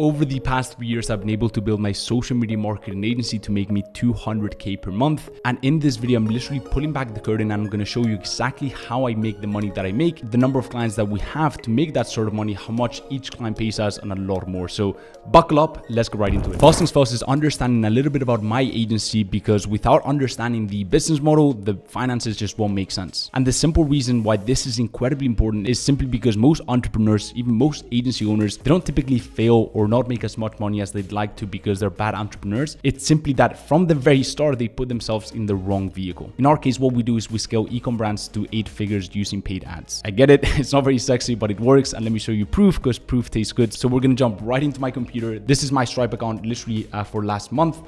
over the past 3 years, I've been able to build my social media marketing agency to make me 200K per month. And in this video, I'm literally pulling back the curtain and I'm going to show you exactly how I make the money that I make, the number of clients that we have to make that sort of money, how much each client pays us, and a lot more. So buckle up, let's go right into it. First things first is understanding a little bit about my agency, because without understanding the business model, the finances just won't make sense. And the simple reason why this is incredibly important is simply because most entrepreneurs, even most agency owners, they don't typically fail or not make as much money as they'd like to because they're bad entrepreneurs. It's simply that from the very start, they put themselves in the wrong vehicle. In our case, what we do is we scale e-com brands to 8 figures using paid ads. I get it, it's not very sexy, but it works. And let me show you proof, because proof tastes good. So we're gonna jump right into my computer. This is my Stripe account literally for last month.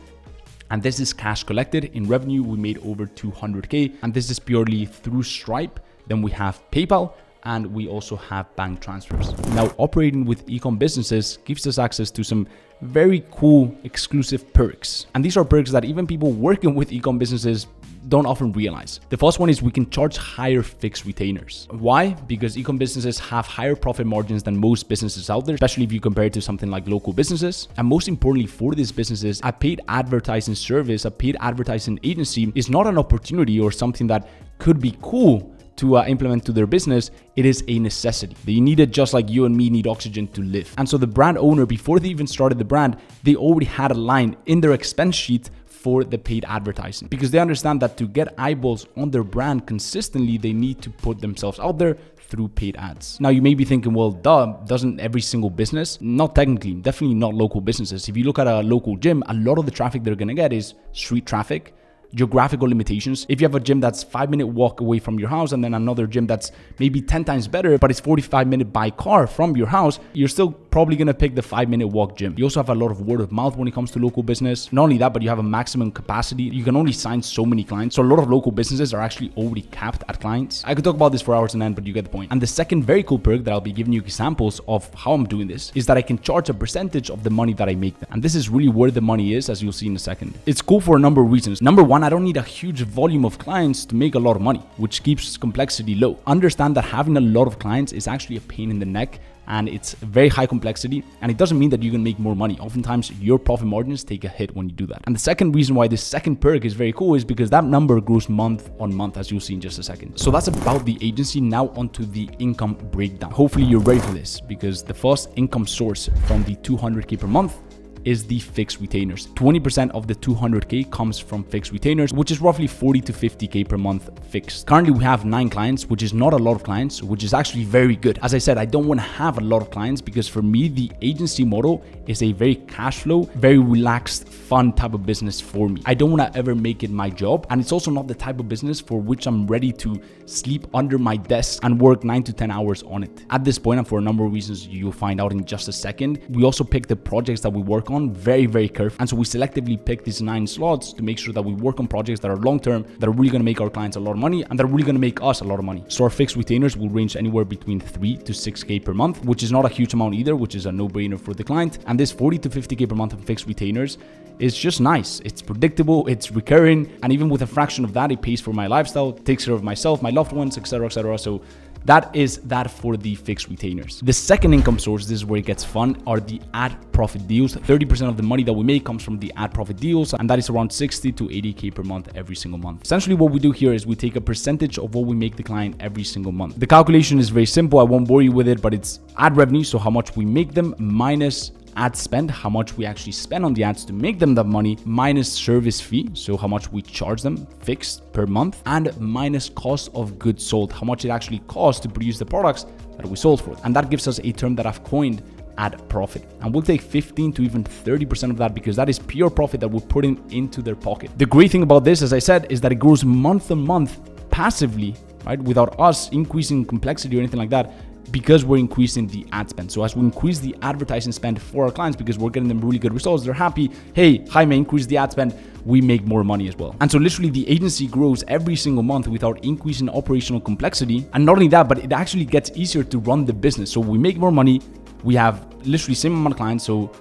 And this is cash collected. In revenue, we made over 200K. And this is purely through Stripe. Then we have PayPal, and we also have bank transfers. Now, operating with e-com businesses gives us access to some very cool exclusive perks. And these are perks that even people working with e-com businesses don't often realize. The first one is we can charge higher fixed retainers. Why? Because e-com businesses have higher profit margins than most businesses out there, especially if you compare it to something like local businesses. And most importantly for these businesses, a paid advertising service, a paid advertising agency is not an opportunity or something that could be cool to implement to their business. It is a necessity. They need it just like you and me need oxygen to live. And so the brand owner, before they even started the brand, they already had a line in their expense sheet for the paid advertising, because they understand that to get eyeballs on their brand consistently, they need to put themselves out there through paid ads. Now, you may be thinking, well, doesn't every single business? Not technically, definitely not local businesses. If you look at a local gym, a lot of the traffic they're gonna get is street traffic, geographical limitations. If you have a gym that's 5-minute walk away from your house, and then another gym that's maybe 10 times better, but it's 45-minute by car from your house, you're still probably gonna pick the 5-minute walk gym. You also have a lot of word of mouth when it comes to local business. Not only that, but you have a maximum capacity. You can only sign so many clients. So a lot of local businesses are actually already capped at clients. I could talk about this for hours on end, but you get the point. And the second very cool perk that I'll be giving you examples of how I'm doing this is that I can charge a percentage of the money that I make them. And this is really where the money is, as you'll see in a second. It's cool for a number of reasons. Number one, I don't need a huge volume of clients to make a lot of money, which keeps complexity low. Understand that having a lot of clients is actually a pain in the neck, and it's very high complexity, and it doesn't mean that you can make more money. Oftentimes your profit margins take a hit when you do that. And the second reason why this second perk is very cool is because that number grows month on month, as you'll see in just a second. So that's about the agency. Now onto the income breakdown. Hopefully you're ready for this, because the first income source from the 200K per month is the fixed retainers. 20% of the 200K comes from fixed retainers, which is roughly 40 to 50K per month fixed. Currently, we have 9 clients, which is not a lot of clients, which is actually very good. As I said, I don't want to have a lot of clients because for me, the agency model is a very cash flow, very relaxed, fun type of business for me. I don't want to ever make it my job. And it's also not the type of business for which I'm ready to sleep under my desk and work 9 to 10 hours on it. At this point, and for a number of reasons you'll find out in just a second, we also pick the projects that we work on very, very carefully. And so we selectively pick these 9 slots to make sure that we work on projects that are long-term, that are really going to make our clients a lot of money, and that are really going to make us a lot of money. So our fixed retainers will range anywhere between 3 to 6K per month, which is not a huge amount either, which is a no-brainer for the client. And this 40 to 50K per month of fixed retainers is just nice. It's predictable, it's recurring, and even with a fraction of that, it pays for my lifestyle, takes care of myself, my loved ones, etc., etc. So that is that for the fixed retainers. The second income source, this is where it gets fun, are the ad profit deals. 30% of the money that we make comes from the ad profit deals, and that is around 60 to 80K per month every single month. Essentially what we do here is we take a percentage of what we make the client every single month. The calculation is very simple. I won't bore you with it, but it's ad revenue, so how much we make them, minus ad spend, how much we actually spend on the ads to make them that money, minus service fee, so how much we charge them fixed per month, and minus cost of goods sold, how much it actually costs to produce the products that we sold for. And that gives us a term that I've coined, ad profit. And we'll take 15 to even 30% of that, because that is pure profit that we're putting into their pocket. The great thing about this, as I said, is that it grows month on month passively, right? Without us increasing complexity or anything like that, because we're increasing the ad spend. So as we increase the advertising spend for our clients, because we're getting them really good results, they're happy. Hey, Jaime, increase the ad spend, we make more money as well. And so literally the agency grows every single month without increasing operational complexity. And not only that, but it actually gets easier to run the business. So we make more money, we have literally same amount of clients, so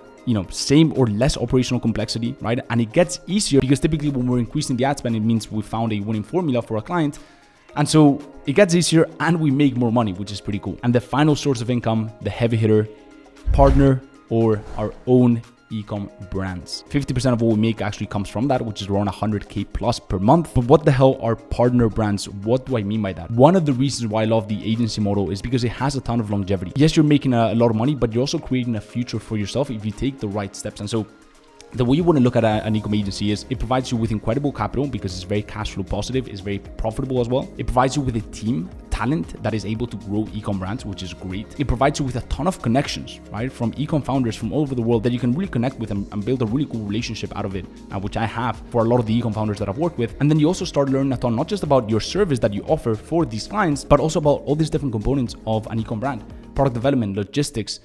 same or less operational complexity, right? And it gets easier because typically when we're increasing the ad spend, it means we found a winning formula for our client. And so it gets easier and we make more money, which is pretty cool. And the final source of income, the heavy hitter, partner or our own e-com brands. 50% of what we make actually comes from that, which is around 100K plus per month. But what the hell are partner brands? What do I mean by that? One of the reasons why I love the agency model is because it has a ton of longevity. Yes, you're making a lot of money, but you're also creating a future for yourself if you take the right steps. And so the way you want to look at an e-com agency is it provides you with incredible capital because it's very cash flow positive, it's very profitable as well. It provides you with a team, talent that is able to grow e-com brands, which is great. It provides you with a ton of connections, right? From e-com founders from all over the world that you can really connect with and build a really cool relationship out of it, which I have for a lot of the e-com founders that I've worked with. And then you also start learning a ton, not just about your service that you offer for these clients, but also about all these different components of an e-com brand, product development, logistics,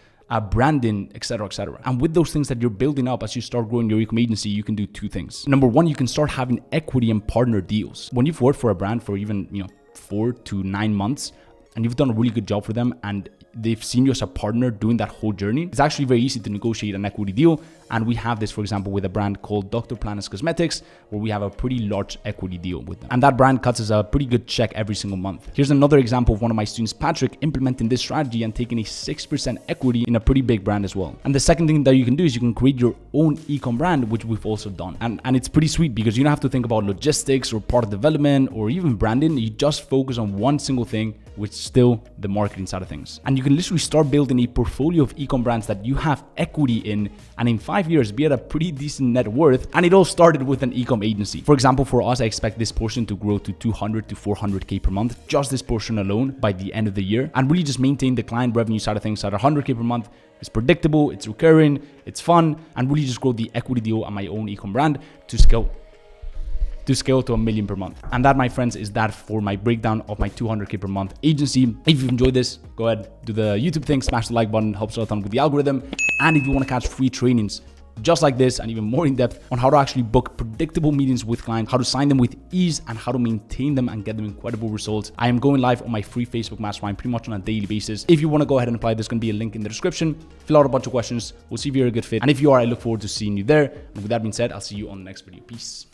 branding, etc., etc. And with those things that you're building up as you start growing your e-com agency, you can do two things. Number one, you can start having equity and partner deals. When you've worked for a brand for even 4 to 9 months and you've done a really good job for them and they've seen you as a partner doing that whole journey, it's actually very easy to negotiate an equity deal. And we have this, for example, with a brand called Dr. Planis Cosmetics, where we have a pretty large equity deal with them. And that brand cuts us a pretty good check every single month. Here's another example of one of my students, Patrick, implementing this strategy and taking a 6% equity in a pretty big brand as well. And the second thing that you can do is you can create your own e-com brand, which we've also done. And it's pretty sweet because you don't have to think about logistics or product development or even branding. You just focus on one single thing, which is still the marketing side of things. And you can literally start building a portfolio of e-com brands that you have equity in, and in 5 years be at a pretty decent net worth. And it all started with an e-com agency. For example, for us, I expect this portion to grow to 200 to 400K per month, just this portion alone by the end of the year, and really just maintain the client revenue side of things at 100K per month. It's predictable, it's recurring, it's fun, and really just grow the equity deal on my own e-com brand to scale to $1 million per month. And that, my friends, is that for my breakdown of my 200K per month agency. If you've enjoyed this, go ahead, do the YouTube thing, smash the like button, helps a ton with the algorithm. And if you want to catch free trainings just like this and even more in depth on how to actually book predictable meetings with clients, how to sign them with ease, and how to maintain them and get them incredible results, I am going live on my free Facebook mastermind pretty much on a daily basis. If you want to go ahead and apply, there's going to be a link in the description. Fill out a bunch of questions. We'll see if you're a good fit. And if you are, I look forward to seeing you there. And with that being said, I'll see you on the next video. Peace.